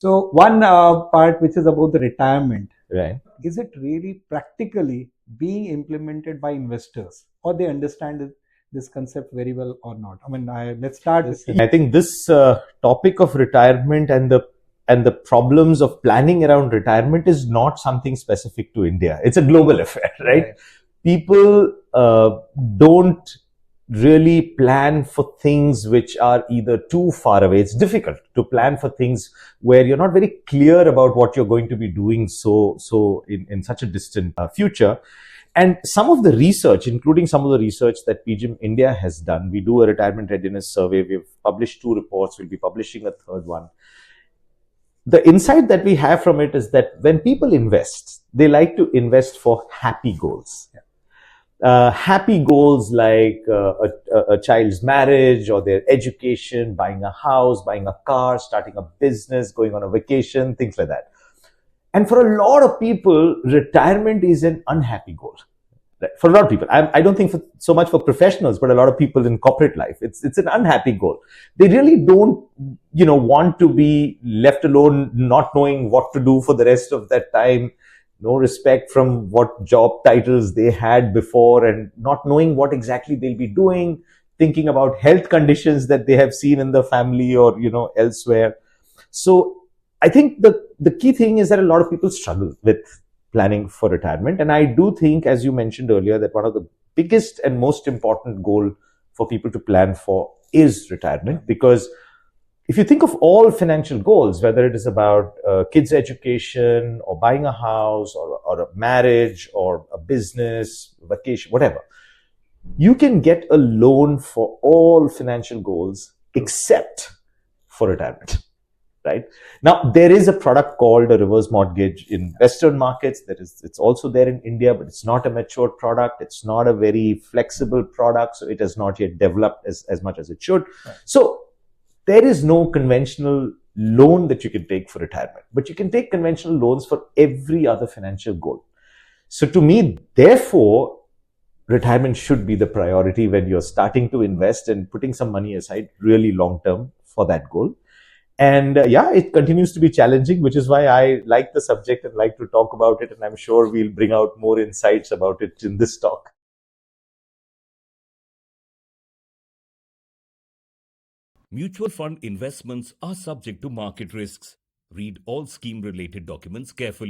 So one part which is about the retirement, Right. is it really practically being implemented by investors, or they understand this concept very well or not? I mean, let's start with I think this topic of retirement and the problems of planning around retirement is not something specific to India. It's a global affair, right? Right. People don't really plan for things which are either too far away. It's difficult to plan for things where you're not very clear about what you're going to be doing so in such a distant future. And some of the research, including some of the research that PGIM India has done, we do a retirement readiness survey. We've published 2 reports. We'll be publishing a third one. The insight that we have from it is that when people invest, they like to invest for happy goals. Happy goals like a child's marriage or their education, buying a house, buying a car, starting a business, going on a vacation, things like that. And for a lot of people, retirement is an unhappy goal. Right? For a lot of people, I don't think so much for professionals, but a lot of people in corporate life, it's an unhappy goal. They really don't, want to be left alone, not knowing what to do for the rest of that time. No respect from what job titles they had before, and not knowing what exactly they'll be doing, thinking about health conditions that they have seen in the family or elsewhere. So I think the key thing is that a lot of people struggle with planning for retirement. And I do think, as you mentioned earlier, that one of the biggest and most important goal for people to plan for is retirement. Because if you think of all financial goals, whether it is about kids' education or buying a house or a marriage or a business, vacation, whatever, you can get a loan for all financial goals except for retirement. Right now, there is a product called a reverse mortgage in Western markets. It's also there in India, but it's not a mature product. It's not a very flexible product, so it has not yet developed as much as it should. Right. So there is no conventional loan that you can take for retirement, but you can take conventional loans for every other financial goal. So to me, therefore, retirement should be the priority when you're starting to invest and putting some money aside really long term for that goal. And it continues to be challenging, which is why I like the subject and like to talk about it. And I'm sure we'll bring out more insights about it in this talk. Mutual fund investments are subject to market risks. Read all scheme-related documents carefully.